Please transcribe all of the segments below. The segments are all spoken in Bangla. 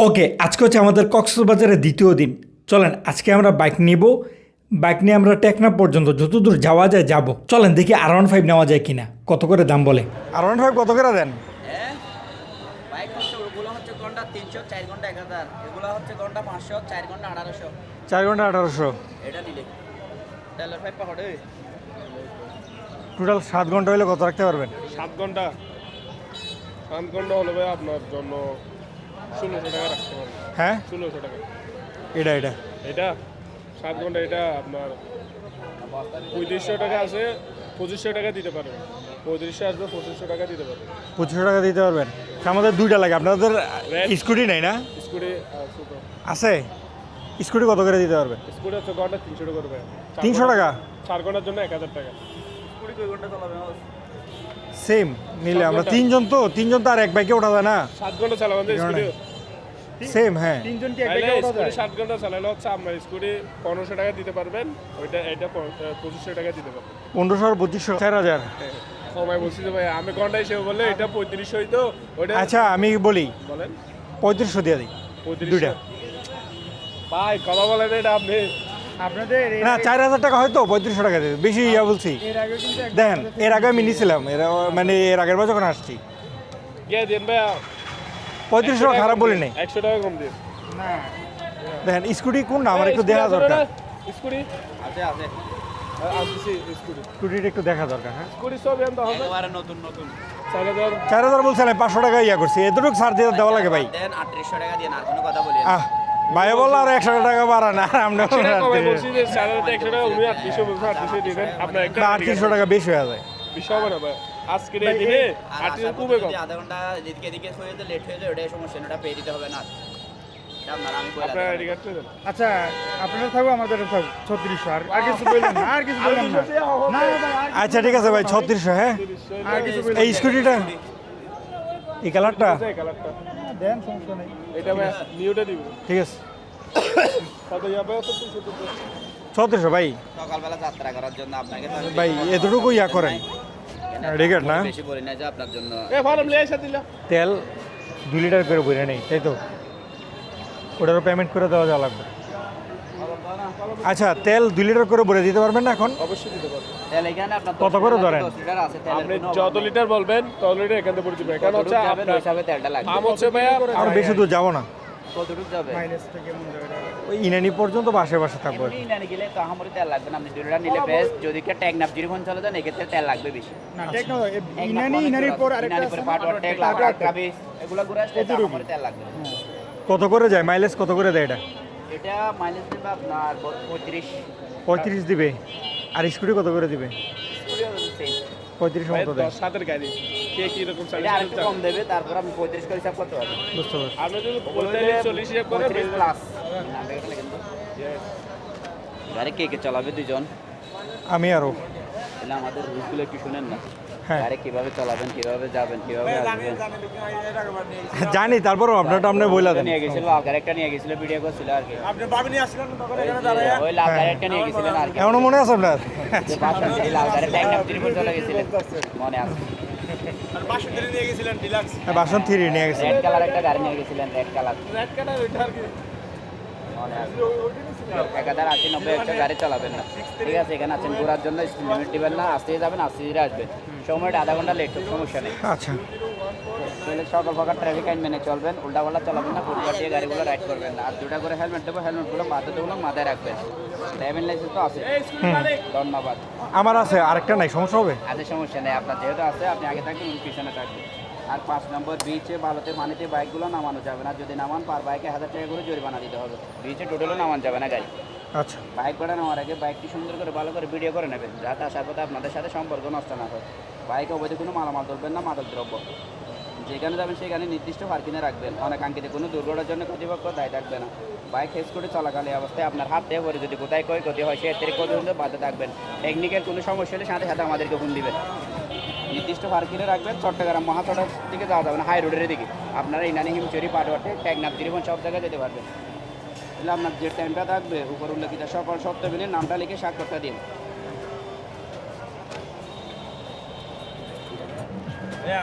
ওকে, আজকে হচ্ছে আমাদের কক্সবাজারের দ্বিতীয় দিন। চলেন আজকে আমরা বাইক নিব। বাইক নিয়ে আমরা টেকনাফ পর্যন্ত যতদূর যাওয়া যায় যাব। চলেন দেখি R15 নেওয়া যায় কিনা, কত করে দাম বলে। R15 কত করে দেন? হ্যাঁ, বাইক হচ্ছে ওগুলো হচ্ছে ঘন্টা 300, 4 ঘন্টা 1000, এগুলো হচ্ছে ঘন্টা 500, 4 ঘন্টা 1800। 4 ঘন্টা 1800। এটা নিলে টেলার ফাইভ পাকড়ে টোটাল 7 ঘন্টা হলে কত রাখতে পারবেন? 7 ঘন্টা 7 ঘন্টা হলে ভাই আপনার জন্য 1600 টাকা রাখতে পারবেন। হ্যাঁ, 1600 টাকা। এটা এটা 7 ঘন্টা এটা আপনার 3500 টাকা আছে, 2500 টাকা দিতে পারবেন। 3500 আসবে, 2500 টাকা দিতে পারবেন। 2500 টাকা দিতে পারবেন। আমাদের দুইটা লাগে, আপনাদের স্কুটি নেই না? স্কুটি আছে, স্কুটি কত করে দিতে পারবেন? স্কুটি হচ্ছে ঘন্টা 300 টাকা করবে। 300 টাকা 4 ঘন্টার জন্য 1000 টাকা। কুড়ি কয় ঘন্টা চালাবে? সেম নিলে 7 আমরা ঘন্টা। তিনজন তো আর এক বাইকে ওঠা যায় না। 7 ঘন্টা চালাবেন স্কুটি। সেম, হ্যাঁ। তাহলে স্কুটি 7 ঘন্টা চালালে হচ্ছে আপনার স্কুটি 1500 টাকা দিতে পারবেন, ওইটা এটা 2500 টাকা দিতে পারবেন। 1500 আর 2500 4000। কমাই বলছি যে ভাই আমি ঘন্টা হিসেবে বললে এটা 3500 হইতো, ওইটা আচ্ছা আমি বলি বলেন 3500 দিয়ে দিই 3500 দুইটা। ভাই কথা বলেন এটা আপনি আপনাদের না 4000 টাকা হয়তো 3500 টাকা দিয়ে বেশি বলছি। এর আগে কিন্তু দেখেন এর আগে আমি নিয়েছিলাম, মানে এর আগের বার যখন আসছি গিয়ে দেন ভাই 3500 খারাপ বলি নাই। 100 টাকা কম দিন। না দেখেন স্কুটি কোনটা আমার একটু দেখা দরকার। স্কুটি আছে আছে আসছি স্কুটি স্কুটিটা একটু দেখা দরকার। হ্যাঁ, স্কুটি সব এন্ড হবে একেবারে নতুন নতুন। 4000 4000 বলছেন, আমি 500 টাকা ইয়া করছি, এতটুকু ছাড় দিয়ে দেওয়া লাগে ভাই। দেন 3800 টাকা দিয়ে, আর কোনো কথা বলি না। আহ ভাই বললো আর 100 টাকা বাড়া না, আমরা সেটা কমাই বলছি যে 4000 100 টাকা উনি 800 বলছে, 800 দিবেন আপনার একটা 300 টাকা বেশি হয়ে যায়। বিষয় হবে না ভাই আজকে এই দিনে আর 800 আসার কমে পথে কম যদি আধা ঘন্টা এদিকে এদিকে হয়ে যায়, লেট হয়ে যায়, ওটাই সমস্যা, ওটা পেয়ে দিতে হবে না। এটা আপনারা আমি কইলাম। আপনার আইডি কার্ড দেন। আচ্ছা আপনারা থাকো আমাদের থাকো 3600 আর কিছু বললাম না, আর কিছু বললাম না। না ভাই আর আচ্ছা ঠিক আছে ভাই 3600। হ্যাঁ, আর কিছু বললাম এই স্কুটিটা এই কালারটা এই কালারটা না, দেন সমস্যা নাই। এটা ভাই নিউটা দিব ঠিক আছে। কত যাবে 3600 ভাই। সকালবেলা যাত্রা করার জন্য আপনাকে তো আমি ভাই এতটুকু ইয়া করেন রেগার না, বেশি বলি না যে আপনার জন্য। এ ফার্ম লিয়ে এসে দিলা তেল 2 লিটার করে বইরে নেই, তাই তো? ওটারও পেমেন্ট করে দেওয়া যা লাগবে। আচ্ছা তেল 2 লিটার করে ভরে দিতে পারবেন না এখন? অবশ্যই দিতে পারবো। তেল এখানে আপনার কত করে ধরেন? 10 লিটার আছে তেলের আপনি কোনো যত লিটার বলবেন তত লিটার এখান থেকে পড়ে দিবেন, কারণ হচ্ছে যাবেন আপনার ওই হিসাবে তেলটা লাগবে। দাম হচ্ছে ভাই আর বেশি দূর যাবো না, কতটুকু যাবে? মাইলেজটা কেমন যাবে? ওই ইনানি পর্যন্ত বাসে থাকবো। এমনি নিয়ে গেলে তো আমারই তেল লাগবে না, আপনি 2 লিটার নিলে বেস্ট। যদি কে টেকনাফ জিরোফোন চলে যান এক্ষেত্রে তেল লাগবে বেশি। না টেকনোলজি ইনানির পর আরেকটা ইনানি পরে পাটওয়ার টেক লাগবে, কাবি এগুলা ঘুরে আসলে তো আমারই তেল লাগবে। কত করে যায় মাইলেজ, কত করে দেয় এটা? এটা মাইলেজ দেবে আপনার 35। 35 দিবে। আর স্কুটি কত করে দিবে? 35 ভাই মতো দেয়। 10 7 গাড়ি কে কি রকম এটা সার্ভিস আরেকটু কম দেবে, তারপর আপনি 35 করে হিসাব করতে পারবেন। বুঝতে পারছি। আপনি যদি 45 40 হিসাব করেন 35 প্লাস। গাড়ি কে কে চালাবে? দুজন। আমি আরো তাহলে আমাদের রুলসগুলো একটু শুনেন না। হ্যাঁ গাড়ি কিভাবে চালাবেন, কিভাবে যাবেন, কিভাবে আসবেন। জানি, তারপরও আপনারটা আপনি বইলা দেন। নিয়ে গেছিল, লাল গাড়ি একটা নিয়ে গেছিল, ভিডিও করছিল আর কি। আপনি বাবু নিয়ে আসলেন তখন এখানে দাঁড়ায়। ওই লাল গাড়ি একটা নিয়ে গেছিলেন আর কি। এমনও মনে আছে আপনার? যে বাসন থেকে লাল গাড়ি টেকনাফ জিরোফোন চলে গেছিলেন, মনে আছে? বাসন 3 নিয়ে গেছে। রেড কালার একটা গাড়ি নিয়ে গেছিলেন, রেড কালার, রেড কালার ওইটা আর কি মনে আছে? 1080 90 একটা গাড়ি চালাবেন না, ঠিক আছে? এখানে আছেন ঘোরার জন্য, স্পিড লিমিট দিবেন না, আস্তে যাবেন, আস্তে ধীরে আসবেন। সময়টা আধা ঘন্টা লেট হোক সমস্যা নেই। আচ্ছা তাহলে সকাল ফাঁকা ট্রাফিক আইন মেনে চলবেন, উল্টাপাল্টা চালাবেন না, ফুটপাথ দিয়ে গাড়িগুলো রাইড করবেন না। আর 2টা করে হেলমেট দেবো, হেলমেটগুলো বাধ্যতামূলক মাথায় রাখবেন। ড্রাইভিং লাইসেন্স তো আছে? ধন্যবাদ। আমার আছে, আরেকটা নাই, সমস্যা হবে? আজ সমস্যা নেই, আপনার যেহেতু আছে আপনি আগে থাকবেন, উনি পিছনে থাকবেন। আর 5 নম্বর, বিচে বালুতে পানিতে বাইকগুলো নামানো যাবে না। যদি নামান পার বাইকে 1000 টাকা করে জরিমানা দিতে হবে। বিচে টোটালও নামান যাবে না গাড়ি। আচ্ছা বাইক ভাড়া নেওয়ার আগে বাইকটি সুন্দর করে ভালো করে ভিডিও করে নেবেন, যাতে আসার পথে আপনাদের সাথে সম্পর্ক নষ্ট না হয়। বাইকে অবৈধ কোনো মালামাল তুলবেন না, মাদক দ্রব্য। যেখানে যাবেন সেখানে নির্দিষ্ট পার্কিংয়ে রাখবেন। অনাকাঙ্ক্ষিত কোনো দুর্ঘটনার জন্য কর্তৃপক্ষ দায় থাকবে না। বাইক হেস্কুটি চলাকালীন অবস্থায় আপনার হাত দিয়ে পরে যদি কোথায় ক্ষতি হয় সে এর পর্যন্ত বাধা থাকবেন। টেকনিক্যাল কোনো সমস্যা হলে সাথে সাথে আমাদেরকে ফোন দিবেন। নির্দিষ্ট পার্কিংয়ে রাখবেন। চট্টগ্রাম মহাসড়ক দিকে যাওয়া যাবে না, হাই রোডের দিকে। আপনারা ইনানি, হিমচুরি, পাটওয়াটে, টেকনাফ জিরোফোন সব জায়গায় যেতে পারবেন। তাহলে আপনার যে টাইমটা থাকবে উপর উল্লেখিত সকল শর্ত মেনে নামটা লিখে স্বাক্ষরটা দিন।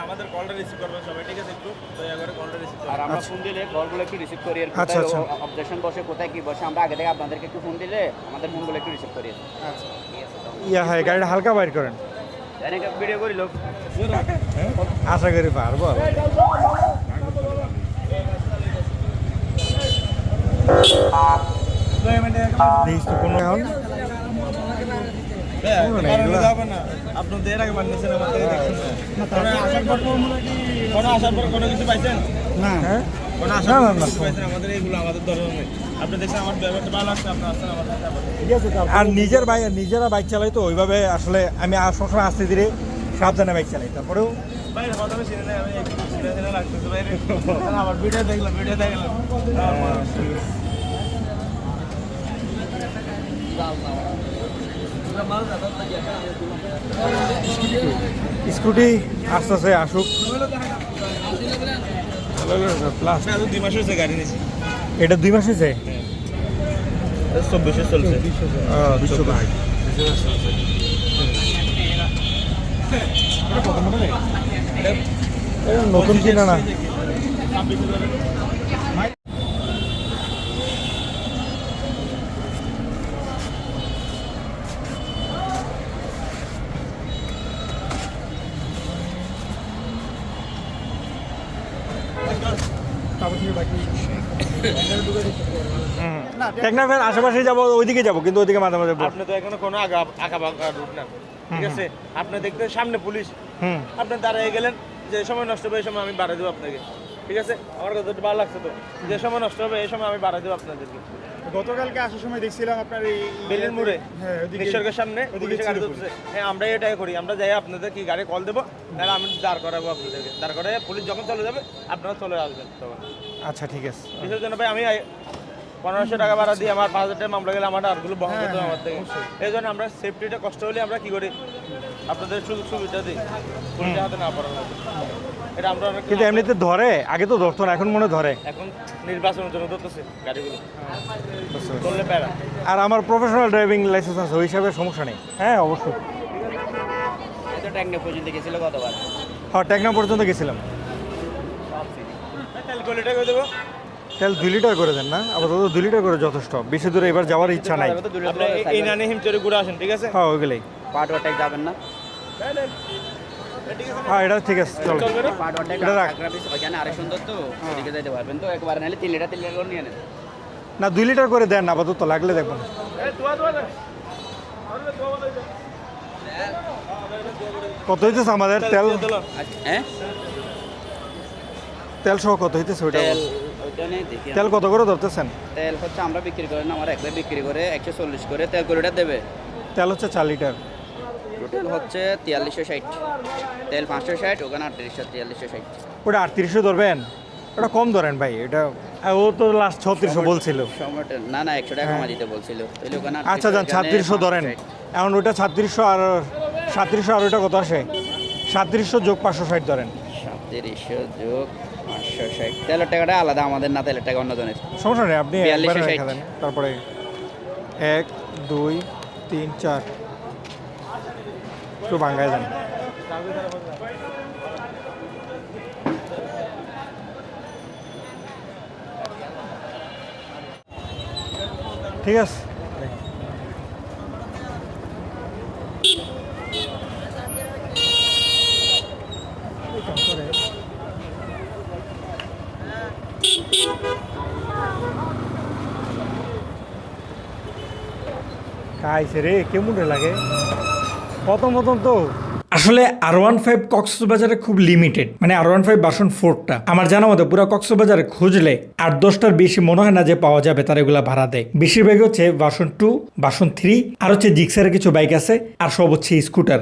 আমাদের কলটা রিসিভ করবেন সবাই, ঠিক আছে? একটু দয়া করে কলটা রিসিভ আর আমরা ফোন দিলে কলগুলো একটু রিসিভ করি, আর আচ্ছা, কোথায় আচ্ছা। অবজেকশন বসে কোথায় কি বসে আমরা আগে থেকে আপনাদেরকে একটু ফোন দিলে আমাদের ফোনগুলো একটু রিসিভ করি। আচ্ছা ইয়া হয় গাড়িটা হালকা বাইর করেন, জানি ভিডিও করি লোক। আশা করি পারবো। দেখিস তো কোনো এখন আপনাদের এর আগে বানিয়েছেন আমার থেকে দেখছেন কোনো আসার পর কোনো কিছু পাইছেন? না হ্যাঁ কোনো না, আসার না, পর না। কিছু পাইছেন? আমাদের এইগুলো আমাদের দরকার নেই। আপনি দেখছেন আমার ব্যাপারটা ভালো লাগছে, আপনি আসছেন আমার সাথে আবার। আর নিজেরা বাইক চালাই তো ওইভাবে আসলে আমি সবসময় আস্তে ধীরে সাবধানে বাইক চালাই, তারপরেও ভাই কথা আমি চিনি না, আমি একটু চিনা লাগতেছে ভাই। আমার ভিডিও দেখলাম। স্কুটি আস্তে আস্তে আসুক। প্লাস আমি আজ 2 মাস হয়েছে গাড়ি নিয়েছি, এটা 2 মাস হয়েছে। 24 চলছে। নতুন কিনা না, টেকনাফের আশেপাশে যাবো, ওইদিকে যাবো, কিন্তু ওইদিকে মাঝে মাঝে আপনি তো এখনো কোনো আঁকা বাঁকা রুট না, ঠিক আছে? আপনি দেখতে সামনে পুলিশ, হুম আপনি দাঁড়িয়ে গেলেন, যে সময় নষ্ট হবে এই সময় আমি বাড়াই দেবো আপনাকে, ঠিক আছে? আমার কথা একটু ভালো লাগছে তো, যে সময় নষ্ট হবে এই সময় আমি বাড়াই দেবো আপনাদেরকে। গতকালকে আসার সময় দেখছিলাম আপনার এই বেলির মোড়ে হ্যাঁ ওদিকে নিসর্গের সামনে ওদিকে পুলিশের গাড়ি ছিল ধরছে। হ্যাঁ, আমরা এটাই করি, আমরা যাই আপনাদের কি গাড়ি কল দেবো, তাহলে আমি দাঁড় করাবো আপনাদেরকে, দাঁড় করে পুলিশ যখন চলে যাবে আপনারা চলে আসবেন তখন। আচ্ছা ঠিক আছে। কিসের জন্য ভাই? আমি 1500 টাকা ভাড়া দিয়ে আমার 5000 টাকা মামলা গেলে আমার আরগুলো বহন করতে হবে আমার থেকে। এই জন্য আমরা সেফটিটা কষ্ট হলে আমরা কি করি, আপনাদের সুযোগ সুবিধা দিই পুলিশের হাতে না পড়ার মতো। এটা আমরা অনেক কিন্তু এমনিতে ধরে, আগে তো ধরতো না, এখন মনে ধরে। এখন নির্বাচনের জন্য ধরতেছে গাড়িগুলো, চললে প্যারা। আর আমার প্রফেশনাল ড্রাইভিং লাইসেন্স আছে, ওই হিসাবে সমস্যা নেই। হ্যাঁ অবশ্যই। এই তো ট্যাঙ্কে পর্যন্ত গেছিল গতবার। হ্যাঁ টেকনা পর্যন্ত গেছিলাম। তেল কোয়ালিটা করে দেবো। তেল 2 লিটার করে দেন না, আপাতত 2 লিটার করে যথেষ্ট, বেশি দূরে এবার যাওয়ার ইচ্ছা নাই। আপনি এই নানি হিমচরে ঘুরে আসেন, ঠিক আছে? হ্যাঁ ওইগুলোই। পার্ট ওয়াটাই যাবেন না, হ্যাঁ এটা ঠিক আছে, চলো। চলবে না? পার্ট ওয়াটাই এটা রাখ। ওইখানে আরেক সুন্দর তো, ওদিকে যাইতে পারবেন তো। একবার নাহলে 3 লিটার করে নিয়ে নেন। না 2 লিটার করে দেন আপাতত, লাগলে দেখবেন। কত হইতেছে আমাদের তেল? আচ্ছা, হ্যাঁ তেল সহ কত হইতেছে ওইটা? তেল ওইটা নেই দেখি। তেল কত করে ধরতেছেন? তেল হচ্ছে আমরা বিক্রি করি না, আমার একবার বিক্রি করে 140 করে তেল কোরিটা দেবে। তেল হচ্ছে 4 লিটার। টোটাল হচ্ছে 4360, তেল 560, ওখানে 4360। ওটা 3800 ধরবেন? ওটা কম ধরেন ভাই, এটা ও তো লাস্ট 3600 বলছিল। সময়টা না না 100 টাকা কমা দিতে বলছিল, তাহলে ওখানে আচ্ছা যান 3600 ধরেন। এখন ওটা 3600 আর 3700, আর ওটা কত আসে? 3700 যোগ 560 ধরেন। 3700 যোগ 560, তেলের টাকাটা আলাদা আমাদের, না তেলের টাকা অন্যজনের। সমস্যা নেই, আপনি 4260 একবারে রেখে দেন। তারপরে 1 2 3 4 একটু ভাঙায় দেন। ঠিক আছে। খাইছে রে, কেমন রে লাগে প্রথম তো। আসলে R15 কক্সবাজারে খুব লিমিটেড, মানে R15 ভার্সন 4টা আমার জানা মতে পুরো কক্সবাজারে খুঁজলে 8-10টার বেশি মনে হয় না যে পাওয়া যাবে, তার এগুলা ভাড়া দেয়। বেশিরভাগই হচ্ছে ভার্সন 2, ভার্সন 3, আর হচ্ছে জিক্সারের কিছু বাইক আছে, আর সব হচ্ছে স্কুটার।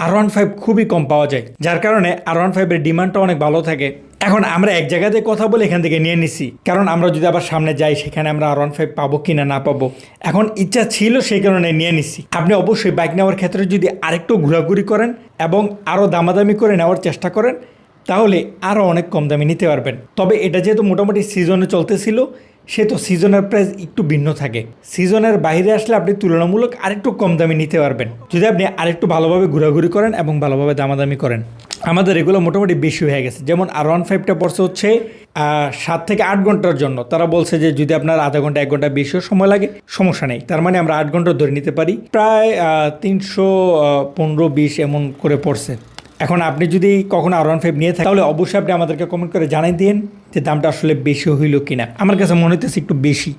R15 খুবই কম পাওয়া যায়, যার কারণে R15 এর ডিমান্ডটা অনেক ভালো থাকে। এখন আমরা এক জায়গাতে কথা বলে এখান থেকে নিয়ে নিছি, কারণ আমরা যদি আবার সামনে যাই সেখানে আমরা R15 পাবো কিনা না পাবো, এখন ইচ্ছা ছিল সেই কারণে নিয়ে নিছি। আপনি অবশ্যই বাইক নেওয়ার ক্ষেত্রে যদি আরেকটু ঘোরাঘুরি করেন এবং আরও দামাদামি করে নেওয়ার চেষ্টা করেন, তাহলে আরও অনেক কম দামে নিতে পারবেন। তবে এটা যেহেতু মোটামুটি সিজনে চলতেছিল, সে তো সিজনের প্রাইস একটু ভিন্ন থাকে। সিজনের বাইরে আসলে আপনি তুলনামূলক আরেকটু কম দামে নিতে পারবেন যদি আপনি আরেকটু ভালোভাবে ঘোরাঘুরি করেন এবং ভালোভাবে দামাদামি করেন। আমাদের এগুলো মোটামুটি বেশি হয়ে গেছে। যেমন R15টা পড়ছে হচ্ছে 7 থেকে 8 ঘন্টার জন্য। তারা বলছে যে যদি আপনার আধা ঘন্টা 1 ঘন্টা বেশিও সময় লাগে সমস্যা নেই, তার মানে আমরা 8 ঘন্টা ধরে নিতে পারি। প্রায় 315-20 এমন করে পড়ছে। এখন আপনি যদি কখনো R15 নিয়ে থাকেন তাহলে অবশ্যই আপনি আমাদেরকে কমেন্ট করে জানাই দিন যে দামটা আসলে বেশি হইল কিনা। আমার কাছে মনে হইতেছে একটু বেশি।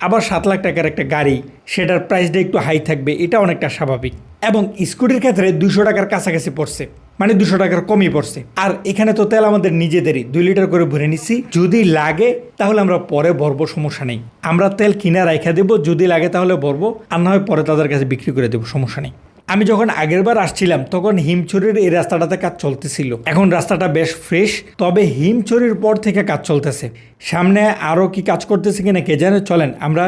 আবার 7 লাখ টাকার একটা গাড়ি, সেটার প্রাইসটা একটু হাই থাকবে, এটা অনেকটা স্বাভাবিক। এবং স্কুটির ক্ষেত্রে 200 টাকার কাছাকাছি পড়ছে, মানে 200 টাকার কমই পড়ছে। আর এখানে তো তেল আমাদের নিজেদেরই 2 লিটার করে ভরে নিচ্ছি। যদি লাগে তাহলে আমরা পরে ভরবো, সমস্যা নেই। আমরা তেল কিনা রাখা দেবো, যদি লাগে তাহলে ভরবো, আর না হয় পরে তাদের কাছে বিক্রি করে দেবো, সমস্যা নেই। আমি যখন আগেরবার আসছিলাম তখন হিমছড়ির এই রাস্তাটাতে কাজ চলতেছিল। এখন রাস্তাটা বেশ ফ্রেশ, তবে হিমছড়ির পর থেকে কাজ চলতেছে। সামনে আরও কি কাজ করতেছে কিনা কে জানে। চলেন আমরা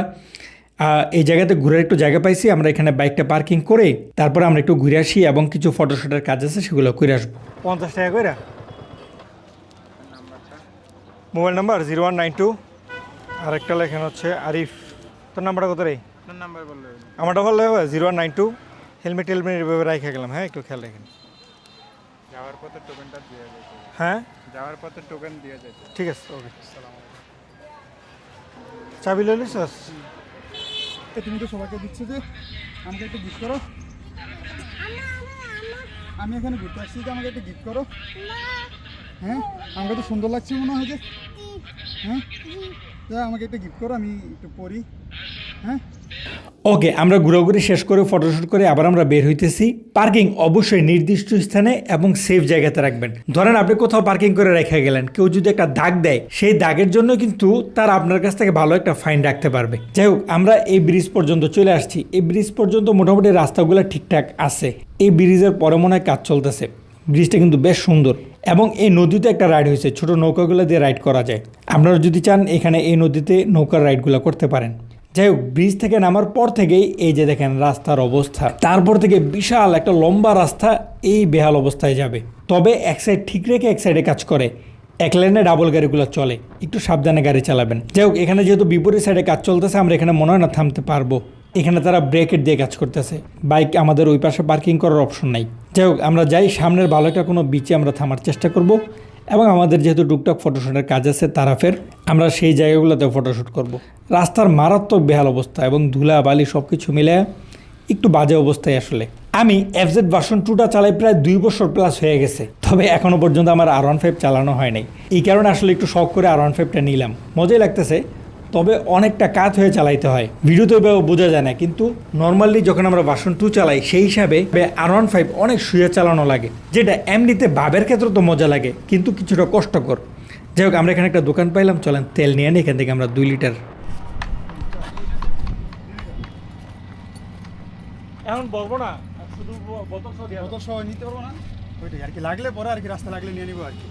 এই জায়গাতে ঘুরে একটু জায়গা পাইছি, আমরা এখানে বাইকটা পার্কিং করে তারপরে আমরা একটু ঘুরে আসি এবং কিছু ফটোশ্যুটের কাজ আছে সেগুলো করে আসবো। 50 টাকা করে মোবাইল নাম্বার 0192, আরেকটা লেখেন হচ্ছে আরিফ। তোর নাম্বারটা কত রে? নাম্বার বললে আমারটা বললে হবে 0192। হেলমেট এভাবে রাখা গেলাম, হ্যাঁ একটু খেয়াল রাখেন। যাওয়ার পথে টোকেনটা দিয়ে যেত। হ্যাঁ যাওয়ার পথে টোকেন দিয়ে যেত। ঠিক আছে, ওকে। চাবি লইলিস? তুমি তো সবাইকে দিচ্ছ যে আমাকে একটা গিফট করো। আমি এখানে ঘুরতে আসছি যে আমাকে একটা গিফট করো। হ্যাঁ আমাকে তো সুন্দর লাগছে মনে হয় যে। হ্যাঁ আমাকে একটা গিফট করো, আমি একটু পড়ি। হ্যাঁ ওকে, আমরা ঘোরাঘুরি শেষ করে ফটোশ্যুট করে আবার আমরা বের হইতেছি। পার্কিং অবশ্যই নির্দিষ্ট স্থানে এবং সেফ জায়গাতে রাখবেন। ধরেন আপনি কোথাও পার্কিং করে রেখে গেলেন, কেউ যদি একটা দাগ দেয়, সেই দাগের জন্য কিন্তু তারা আপনার কাছ থেকে ভালো একটা ফাইন রাখতে পারবে। যাই হোক, আমরা এই ব্রিজ পর্যন্ত চলে আসছি। এই ব্রিজ পর্যন্ত মোটামুটি রাস্তাগুলো ঠিকঠাক আছে। এই ব্রিজের পরে মনে হয় কাজ চলতেছে। ব্রিজটা কিন্তু বেশ সুন্দর এবং এই নদীতে একটা রাইড হয়েছে, ছোট নৌকাগুলো দিয়ে রাইড করা যায়। আপনারা যদি চান এখানে এই নদীতে নৌকার রাইডগুলো করতে পারেন। যাই হোক, ব্রিজ থেকে নামার পর থেকেই এই যে দেখেন রাস্তার অবস্থা, তারপর থেকে বিশাল একটা লম্বা রাস্তা এই বেহাল অবস্থায় যাবে। তবে এক সাইড ঠিক রেখে এক সাইডে কাজ করে, এক লাইনে ডাবল গাড়িগুলো চলে, একটু সাবধানে গাড়ি চালাবেন। যাই হোক, এখানে যেহেতু বিপরীত সাইডে কাজ চলতেছে, আমরা এখানে মনে হয় না থামতে পারবো। এখানে তারা ব্রেকেট দিয়ে কাজ করতেছে, বাইক আমাদের ওই পাশে পার্কিং করার অপশন নাই। যাই হোক, আমরা যাই সামনের ভালো একটা কোনো বিচে আমরা থামার চেষ্টা করব এবং আমাদের যেহেতু টুকটাক ফটোশ্যুটের কাজ আছে তারা ফের আমরা সেই জায়গাগুলোতে ফটোশ্যুট করব। রাস্তার মারাত্মক বেহাল অবস্থা এবং ধুলা বালি সব কিছু মিলে একটু বাজে অবস্থায়। আসলে আমি FZ ভার্সন 2টা চালাই প্রায় 2 বছর প্লাস হয়ে গেছে, তবে এখনও পর্যন্ত আমার R15 চালানো হয় নাই। এই কারণে আসলে একটু শখ করে R15টা নিলাম, মজাই লাগতেছে। তবে অনেকটা কাজ হয়ে চালাইতে হয়, ভিডিওতে বোঝা যায় না, কিন্তু নর্মালি যখন আমরা ভার্সন 2 চালাই সেই হিসাবে R15 অনেক শুয়ে চালানো লাগে, যেটা এমনিতে ভাবের ক্ষেত্রে তো মজা লাগে কিন্তু কিছুটা কষ্টকর। যাই হোক, আমরা এখানে একটা দোকান পাইলাম, চলেন তেল নিয়ে নিই এখান থেকে আমরা 2 লিটার। এখন বলবো না, শুধু বোতল সহ নিতে পারবো না, ওইটাই আর কি। লাগলে পরে আর কি, রাস্তা লাগলে নিয়ে নিবো আর কি।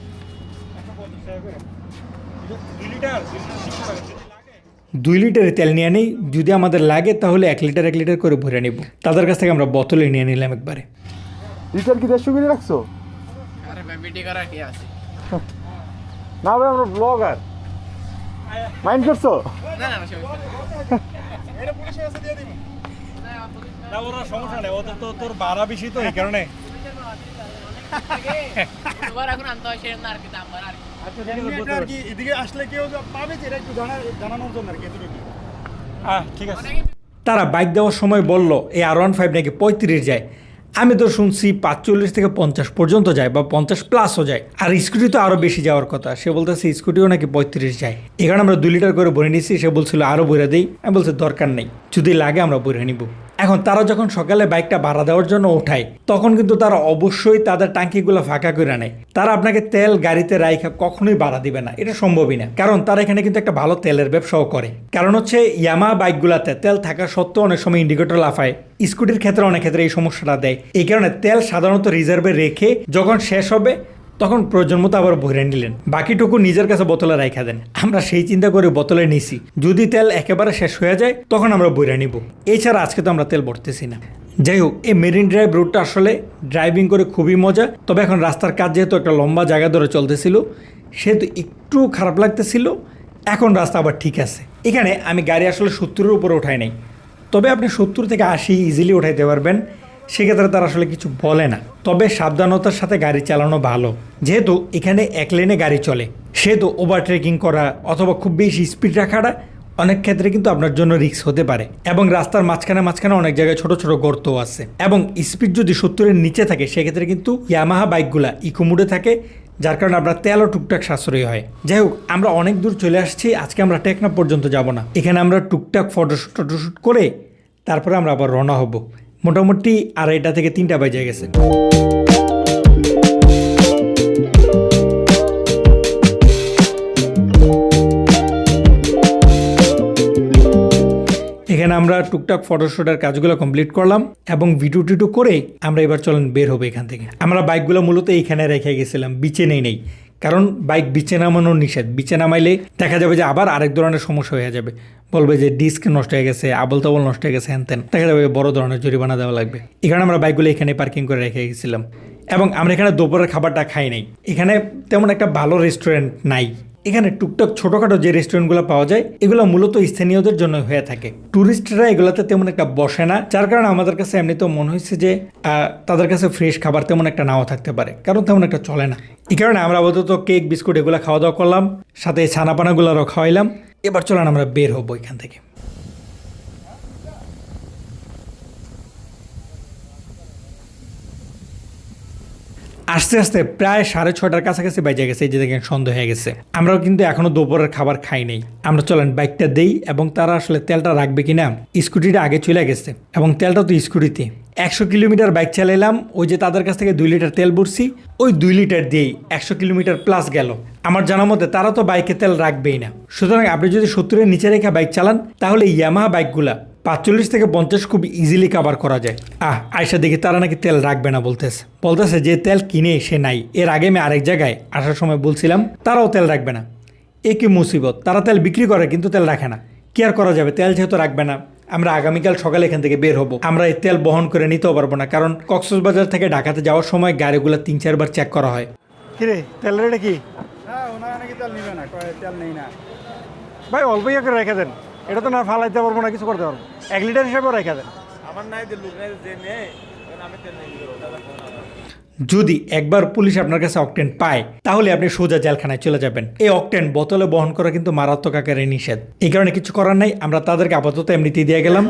2 লিটারের তেল নিয়ে নিই, যদি আমাদের লাগে তাহলে 1 লিটার 1 লিটার করে ভরে নেব। তাদের কাছ থেকে আমরা বোতলে নিয়ে নিলাম একবারে। লিটার কি 150 করে রাখছো? আরে ভাই ভিডিও করা কি আছে? না ভাই, আমরা ব্লগার, মাইন্ড করছো? না না এটা পুলিশের কাছে দিয়ে দিবি। না, ওরা সমস্যা নেই, ওদের তো তোর ভাড়া বেশি, তো এই কারণে। তোমার এখন আনতে হয় সেরকম আর কি দাম বাড়া আর কি। এটা আর কি এদিকে আসলে কেউ পাবে যে এটা একটু জানানোর জন্য আর কি, এতটুকু। ঠিক আছে। তারা বাইক দেওয়ার সময় বলল এই R15 নাকি 35 যায়। আমি তো শুনছি 45 থেকে 50 পর্যন্ত যায় বা 50 প্লাসও যায়। আর স্কুটি তো আরও বেশি যাওয়ার কথা, সে বলতেছে স্কুটিও নাকি 35 যায়। এখানে আমরা 2 লিটার করে ভরে নিচ্ছি, সে বলছিল আরও ভরে দিই। আমি বলছি দরকার নেই, যদি লাগে আমরা ভরে নিব। এখন তারা যখন সকালে বাইকটা ভাড়া দেওয়ার জন্য ওঠায় তখন কিন্তু তারা অবশ্যই তাদের ট্যাঙ্কিগুলো ফাঁকা করে নেয়। তারা আপনাকে তেল গাড়িতে রাইখা কখনোই ভাড়া দিবে না, এটা সম্ভবই না। কারণ তারা এখানে কিন্তু একটা ভালো তেলের ব্যবসাও করে। কারণ হচ্ছে ইয়ামা বাইকগুলোতে তেল থাকা সত্ত্বেও অনেক সময় ইন্ডিকেটর লাফায়, স্কুটির ক্ষেত্রে অনেক ক্ষেত্রে এই সমস্যাটা দেয়। এই কারণে তেল সাধারণত রিজার্ভে রেখে যখন শেষ হবে তখন প্রয়োজন মতো আবার ভরে নিলেন, বাকিটুকু নিজের কাছে বোতলে রাখা দেন। আমরা সেই চিন্তা করে বোতলে নিছি, যদি তেল একেবারে শেষ হয়ে যায় তখন আমরা ভরে নিব। এছাড়া আজকে তো আমরা তেল ভরতেছি না। যাই হোক, এই মেরিন ড্রাইভ রুটটা আসলে ড্রাইভিং করে খুবই মজা। তবে এখন রাস্তার কাজ যেহেতু একটা লম্বা জায়গা ধরে চলতেছিল, সেহেতু একটু খারাপ লাগতেছিল। এখন রাস্তা আবার ঠিক আছে। এখানে আমি গাড়ি আসলে 70-এর উপরে উঠাই নাই, তবে আপনি 70 থেকে 80 ইজিলি উঠাইতে পারবেন। সেক্ষেত্রে তারা আসলে কিছু বলে না, তবে সাবধানতার সাথে গাড়ি চালানো ভালো। যেহেতু এখানে এক লেনে গাড়ি চলে, সেহেতু ওভারটেকিং করা অথবা খুব বেশি স্পিড রাখাটা অনেক ক্ষেত্রে কিন্তু আপনার জন্য রিস্ক হতে পারে। এবং রাস্তার মাঝখানে অনেক জায়গায় ছোট ছোট গর্ত আছে, এবং স্পিড যদি 70-এর নিচে থাকে সেক্ষেত্রে কিন্তু ইয়ামাহা বাইকগুলা ইকো মোডে থাকে, যার কারণে আপনার তেলও টুকটাক সাশ্রয়ী হয়। যাই হোক, আমরা অনেক দূর চলে আসছি। আজকে আমরা টেকনাফ পর্যন্ত যাব না, এখানে আমরা টুকটাক ফটোশ্যুট করে তারপরে আমরা আবার রওনা হব। মোটামুটি 2:30 থেকে 3টা বাজে গেছে। এখানে আমরা টুকটাক ফটোশ্যুটের কাজগুলো কমপ্লিট করলাম এবং ভিডিও টিডিও করে আমরা এবার চলেন বের হবে এখান থেকে। আমরা বাইকগুলো মূলত এইখানে রেখে গেছিলাম, বিচে নেই, কারণ বাইক বিচে নামানো নিষেধ। বিচে নামাইলে দেখা যাবে যে আবার আরেক ধরনের সমস্যা হয়ে যাবে, বলবে যে ডিস্ক নষ্ট হয়ে গেছে, আবল তাবল নষ্ট হয়ে গেছে, হ্যান দেখা যাবে বড় ধরনের জরিমানা দেওয়া লাগবে। এখানে আমরা বাইকগুলো এখানে পার্কিং করে রেখে গেছিলাম। এবং আমরা এখানে দুপুরের খাবারটা খাই নাই। এখানে তেমন একটা ভালো রেস্টুরেন্ট নাই। এখানে টুকটাক ছোটোখাটো যে রেস্টুরেন্টগুলো পাওয়া যায় এগুলো মূলত স্থানীয়দের জন্য হয়ে থাকে, ট্যুরিস্টরা এগুলোতে তেমন একটা বসে না। যার কারণে আমাদের কাছে এমনিতেও মনে হয়েছে যে তাদের কাছে ফ্রেশ খাবার তেমন একটা নাও থাকতে পারে, কারণ তেমন একটা চলে না। এই কারণে আমরা আপাতত কেক বিস্কুট এগুলো খাওয়া দাওয়া করলাম, সাথে ছানাপানাগুলোরও খাওয়াইলাম। এবার চলেন আমরা বের হবো এখান থেকে। আস্তে আস্তে প্রায় 6:30-র কাছাকাছি বেজে গেছে, যে দেখেন সন্ধ্যা হয়ে গেছে। আমরাও কিন্তু এখনো দুপুরের খাবার খাই নাই। আমরা চলেন বাইকটা দেই, এবং তারা আসলে তেলটা রাখবে কিনা। স্কুটিটা আগে চলে গেছে এবং তেলটা তো স্কুটিতে। 100 কিলোমিটার বাইক চালাইলাম, ওই যে তাদের কাছ থেকে 2 লিটার তেল ভরছি, ওই 2 লিটার দিয়েই 100 কিলোমিটার প্লাস গেল। আমার জানার মতে তারা তো বাইকে তেল রাখবেই না। সুতরাং আপনি যদি 70-এর নিচে রেখে বাইক চালান তাহলে ইয়ামাহা বাইকগুলা 45 থেকে 50 খুব ইজিলি কাভার করা যায়। আয়সা দেখি তারা নাকি তেল রাখবে না, বলতেছে যে তেল কিনে সে নাই। এর আগে আমি আরেক জায়গায় আসার সময় বলছিলাম তারাও তেল রাখবে না। এ কি মুসিবত, তারা তেল বিক্রি করে কিন্তু তেল রাখে না। কি আর করা যাবে, তেল যেহেতু রাখবে না। আমরা আগামীকাল সকালে এখান থেকে বের হব। আমরা এই তেল বহন করে নিতেও পারবো না, কারণ কক্সবাজার থেকে ঢাকাতে যাওয়ার সময় গাড়িগুলো 3-4 বার চেক করা হয়। কিরে তেল রেটে কি? হ্যাঁ, ওনারা নাকি তেল নিবে না, তেল নেই না। ভাই অল্প ইয়ে করে রেখে দেন, এটা তো না ফালাইতে পারবো না, কিছু করতে পারবো। 1 লিটার হিসাবেও রেখে দেন। আমার নাই যে লোক নাই যে নেই, আমি তেল নেই। যদি একবার পুলিশ আপনার কাছে অকটেন পায় তাহলে আপনি সোজা জেলখানায় চলে যাবেন। এই অকটেন বোতলে বহন করা কিন্তু মারাত্মক আকারে নিষেধ। এই কারণে কিছু করার নাই, আমরা তাদেরকে আপাতত এমনিতেই দিয়ে গেলাম।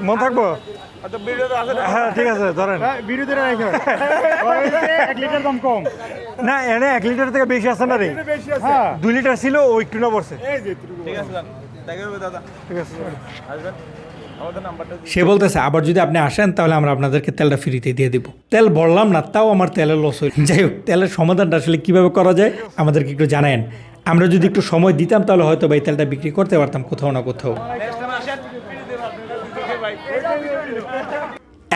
মন থাকবো? হ্যাঁ ঠিক আছে, ধরেন বিরুদ্ধে 1 লিটার দাম কম না, এনে 1 লিটার থেকে বেশি আছে না রে। 2 লিটার ছিল, ও একটু না পড়ছে। ঠিক আছে দাদা, ঠিক আছে আসবেন। সে বলতেছে আবার যদি আপনি আসেন তাহলে আমরা আপনাদেরকে তেলটা ফ্রিতে দিয়ে দিব। তেল ভরলাম না, তাও আমার তেলের লস হইল। যাই হোক, তেলের সমাধানটা আসলে কিভাবে করা যায় আমাদেরকে একটু জানায়েন। আমরা যদি একটু সময় দিতাম তাহলে হয়তো এই তেলটা বিক্রি করতে পারতাম কোথাও না কোথাও।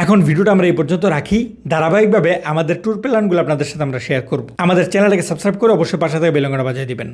এখন ভিডিওটা আমরা এই পর্যন্ত রাখি। ধারাবাহিকভাবে আমাদের ট্যুর প্ল্যানগুলো আপনাদের সাথে আমরা শেয়ার করব। আমাদের চ্যানেলটাকে সাবস্ক্রাইব করে অবশ্যই পাশে থেকে বেল আইকনটা বাজিয়ে দিবেন।